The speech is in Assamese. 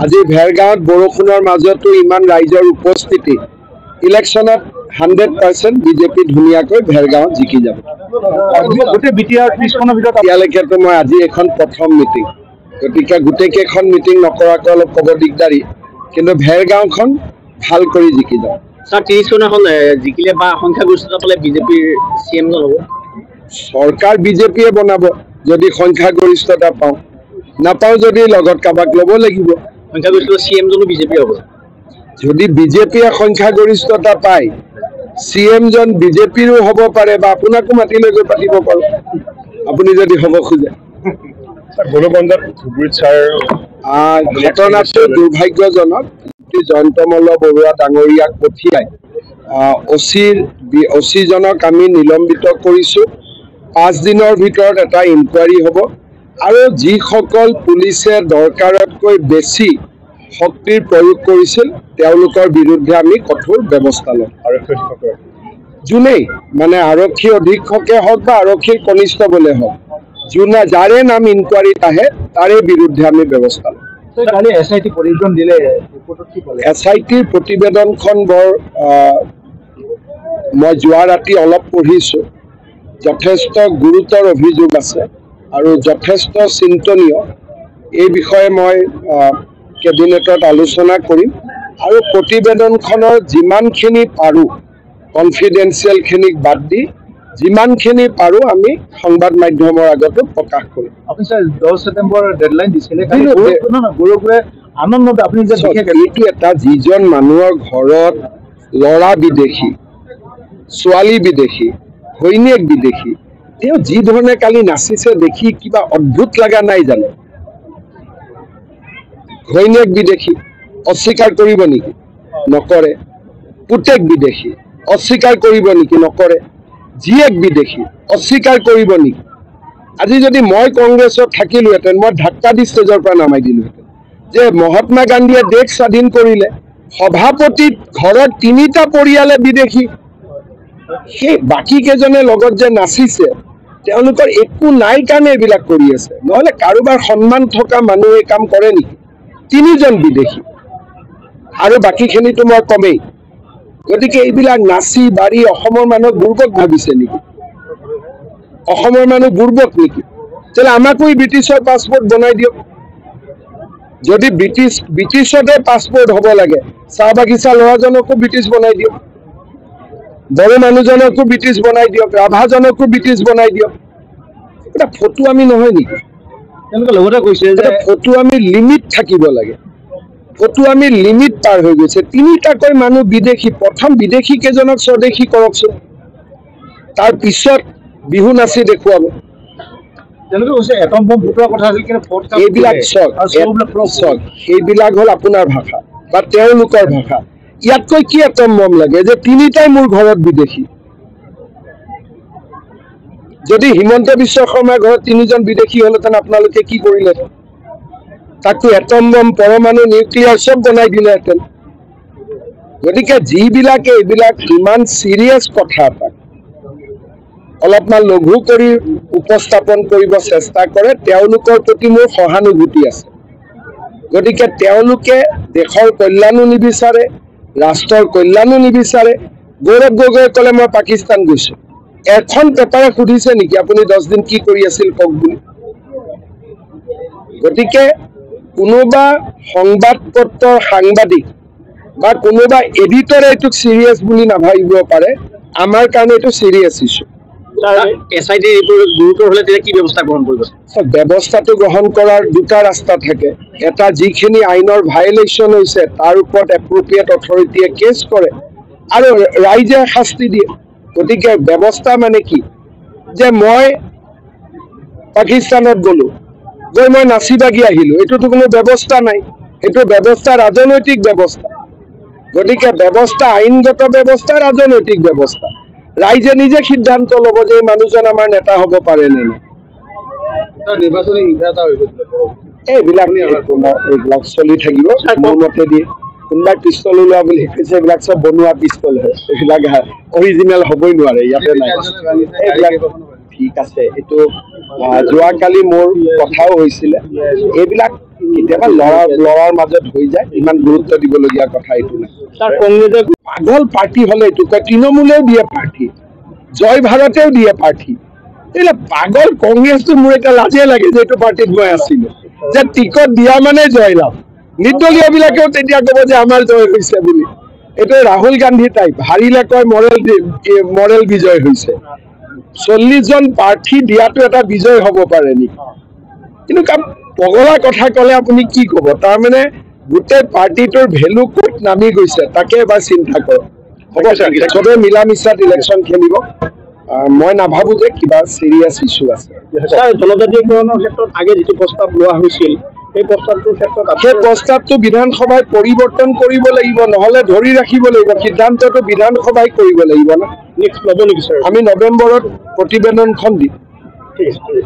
আজি ভেৰগাঁৱত বৰষুণৰ মাজতো ইমান ৰাইজৰ উপস্থিতি ইলেকশ্যনত 100% বিজেপি ধুনীয়াকৈ ভেৰগাঁৱত জিকি যাব। ইয়ালৈকেতো মই আজি এখন প্ৰথম মিটিং, গতিকে গোটেইকেইখন মিটিং নকৰাকৈ অলপ ক'ব দিগদাৰী, কিন্তু ভেৰগাঁওখন ভাল কৰি জিকি যাব। স্যাৰ 30 চনখন জিকিলে বা সংখ্যাগৰিষ্ঠতা পালে বিজেপিৰ CM জন হ'ব। চৰকাৰ বিজেপিয়ে বনাব যদি সংখ্যাগৰিষ্ঠতা পাওঁ, নাপাওঁ যদি লগত কাবাক ল'ব লাগিব। সংখ্যাগৰিষ্ঠতা CM জনো বিজেপি হ'ব। যদি বিজেপিয়ে সংখ্যাগৰিষ্ঠতা পায় CM জন বিজেপিৰো হ'ব পাৰে বা আপোনাকো মাতি লৈ গৈ পাতিব পাৰোঁ আপুনি যদি হ'ব খোজে। ঘটনাটো দুৰ্ভাগ্যজনক। জয়ন্ত মল্ল বৰুৱা ডাঙৰীয়াক পঠিয়াই OC জনক আমি নিলম্বিত কৰিছোঁ। 5 দিনৰ ভিতৰত এটা ইনকুৱাৰী হ'ব আৰু যিসকল পুলিচে দৰকাৰতকৈ বেছি শক্তিৰ প্ৰয়োগ কৰিছিল তেওঁলোকৰ বিৰুদ্ধে আমি কঠোৰ ব্যৱস্থা ল'ম। যোনেই মানে আৰক্ষী অধীক্ষকে হওক বা আৰক্ষীৰ কনিষ্টবলে হওক, যাৰে নাম ইনকুৱাৰীত আহে তাৰে বিৰুদ্ধে আমি ব্যৱস্থা ল'ম। SITৰ প্ৰতিবেদনখন বৰ মই যোৱা ৰাতি অলপ পঢ়িছোঁ। যথেষ্ট গুৰুতৰ অভিযোগ আছে আৰু যথেষ্ট চিন্তনীয়। এই বিষয়ে মই কেবিনেটত আলোচনা কৰিম আৰু প্ৰতিবেদনখনৰ যিমানখিনি পাৰোঁ কনফিডেন্সিয়েলখিনিক বাদ দি যিমানখিনি পাৰোঁ আমি সংবাদ মাধ্যমৰ আগতো প্ৰকাশ কৰিম। আপুনি স্যাৰ 10 ছেপ্টেম্বৰ ডেডলাইন দিছিলে, আনন্দ আপুনি যে এইটো এটা যিজন মানুহৰ ঘৰত ল'ৰা বিদেশী, ছোৱালী বিদেশী, ঘৈণীয়েক বিদেশী, তেওঁ যি ধৰণে কালি নাচিছে দেখি কিবা অদ্ভুত লগা নাই জানো? ঘৈণীয়েক বিদেশী অস্বীকাৰ কৰিব নেকি? নকৰে। পুতেক বিদেশী অস্বীকাৰ কৰিব নেকি? নকৰে। জীয়েক বিদেশী অস্বীকাৰ কৰিব নেকি? আজি যদি মই কংগ্ৰেছত থাকিলোহেঁতেন মই ধাক্কা দি ষ্টেজৰ পৰা নামাই দিলোহেঁতেন যে মহাত্মা গান্ধীয়ে দেশ স্বাধীন কৰিলে, সভাপতিৰ ঘৰত 3টা পৰিয়ালে বিদেশী, সেই বাকী কেইজনে লগত যে নাচিছে তেওঁলোকৰ একো নাই কাৰণে এইবিলাক কৰি আছে। নহ'লে কাৰোবাৰ সন্মান থকা মানুহে এই কাম কৰে নেকি? 3জন বিদেশী আৰু বাকীখিনিতো মই কমেই। গতিকে এইবিলাক নাচি বাঢ়ি অসমৰ মানুহক বুৰ্বক ভাবিছে নেকি? অসমৰ মানুহ বুৰ্বক নেকি? তেতিয়াহ'লে আমাকো ব্ৰিটিছৰ পাছপৰ্ট বনাই দিয়ক। যদি ব্ৰিটিছতে পাছপৰ্ট হ'ব লাগে, চাহ বাগিচা ল'ৰাজনকো ব্ৰিটিছ বনাই দিয়ক, বড়ো মানুহজনকো ব্ৰিটিছ বনাই দিয়ক, ৰাভাজনকো ব্ৰিটিছ বনাই দিয়ক। এটা ফটো আমি নহয় নেকি? তেওঁলোকে লগতে কৈছে যে ফটো আমি লিমিট থাকিব লাগে। ফটো আমি লিমিট পাৰ হৈ গৈছে। 3টাকৈ মানুহ বিদেশী, প্ৰথম বিদেশী কেইজনক স্বদেশী কৰকচোন, তাৰ পিছত বিহু নাচি দেখুৱাব। তেওঁলোকে কৈছে এটম বম ফুটোৱাৰ কথা আছিল, কিন্তু এইবিলাক সেইবিলাক হ'ল আপোনাৰ ভাষা বা তেওঁলোকৰ ভাষা। ইয়াতকৈ কি এটম বম লাগে যে 3টাই মোৰ ঘৰত বিদেশী? যদি হিমন্ত বিশ্ব শৰ্মাৰ ঘৰত 3জন বিদেশী হলহেঁতেন আপোনালোকে কি কৰিলেহেঁতেন? তাকতো এটম বম, পৰমাণু, নিউক্লিয়াৰ চব বনাই দিলেহেঁতেন। গতিকে যিবিলাকে এইবিলাক ইমান চিৰিয়াছ কথা এটাক অলপমান লঘু কৰি উপস্থাপন কৰিব চেষ্টা কৰে, তেওঁলোকৰ প্ৰতি মোৰ সহানুভূতি আছে। গতিকে তেওঁলোকে দেশৰ কল্যাণো নিবিচাৰে, ৰাষ্ট্ৰৰ কল্যাণো নিবিচাৰে। গৌৰৱ গগৈয়ে ক'লে মই পাকিস্তান গৈছোঁ। এখন পেপাৰে সুধিছে নেকি আপুনি 10 দিন কি কৰি আছিল কওক বুলি? গতিকে কোনোবা সংবাদ পত্ৰৰ সাংবাদিক বা কোনোবা এডিটৰে এইটোক চিৰিয়াছ বুলি নাভাবিব পাৰে, আমাৰ কাৰণে এইটো চিৰিয়াছ ইছ্যু। SIT এইবোৰ গুৰুতৰ হ'লে তেতিয়া কি ব্যৱস্থা গ্ৰহণ কৰিব? ব্যৱস্থাটো গ্ৰহণ কৰাৰ 2টা ৰাস্তা থাকে। এটা, যিখিনি আইনৰ ভায়লেশ্যন হৈছে তাৰ ওপৰত এপ্ৰপ্ৰিয়েট অথৰিটিয়ে কেছ কৰে আৰু ৰাইজে শাস্তি দিয়ে। গতিকে ব্যৱস্থা মানে কি? যে মই পাকিস্তানত গ'লো, গৈ মই নাচি বাগি আহিলোঁ, এইটোতো কোনো ব্যৱস্থা নাই। এইটো ব্যৱস্থা ৰাজনৈতিক ব্যৱস্থা। গতিকে ব্যৱস্থা আইনগত ব্যৱস্থা, ৰাজনৈতিক ব্যৱস্থা। ৰাইজে নিজে সিদ্ধান্ত ল'ব যে এই মানুহজন আমাৰ নেতা হ'ব পাৰে নে নাই। এইবিলাক চলি থাকিব মোৰ মতেদি। কোনোবাই পিষ্টল ওলোৱা বুলি কৈছে, এইবিলাক চব বনোৱা পিষ্টল হয়, এইবিলাক অৰিজিনেল হ'বই নোৱাৰে, ইয়াতে নাই। এইবিলাক ঠিক আছে, এইটো যোৱাকালি মোৰ কথাও হৈছিলে। এইবিলাক কেতিয়াবা লৰাৰ মাজত হৈ যায়, ইমান গুৰুত্ব দিবলগীয়া কথা এইটো নাই। স্যাৰ কংগ্ৰেসেৰ পাগল পাৰ্টি হলে এইটো কয়, তৃণমূলেও দিয়ে প্ৰাৰ্থী, জয় ভাৰতেও দিয়ে প্ৰাৰ্থী। এইবিলাক পাগল কংগ্ৰেছটো মোৰ এটা লাজে লাগে যে এইটো পাৰ্টিত মই আছিলো, যে টিকট দিয়া মানে জয়লাভ। নিৰ্দলীয় বিলাকেও তেতিয়া কব যে আমাৰ জয় হৈছে বুলি। এইটো ৰাহুল গান্ধী টাইপ, হাৰিলে কয় মৰেল বিজয় হৈছে। 40 জন প্ৰাৰ্থী দিয়াটো এটা বিজয় হ'ব পাৰে নেকি? কিন্তু পগলা কথা কলে আপুনি কি কব? তাৰমানে গোটেই পাৰ্টিটোৰ ভেলু ক'ত নামি গৈছে তাকে এবাৰ চিন্তা কৰক। হ'ব চবে মিলা মিছাত ইলেকশ্যন খেলিব। মই নাভাবো যে কিবা চিৰিয়াছ ইছ্যু আছে। স্যাৰ জনজাতীয়কৰণেৰ ক্ষেত্ৰে আগে যেটো প্ৰস্তাব লোৱা হৈছিল সেই প্ৰস্তাৱটোৰ ক্ষেত্ৰত সেই প্ৰস্তাৱটো বিধানসভাই পৰিৱৰ্তন কৰিব লাগিব, নহলে ধৰি ৰাখিব লাগিব। সিদ্ধান্তটো বিধানসভাই কৰিব লাগিব না। নেক্সট ল'ব নেকি স্যাৰ? আমি নৱেম্বৰত প্ৰতিবেদনখন দিম। ঠিক আছে।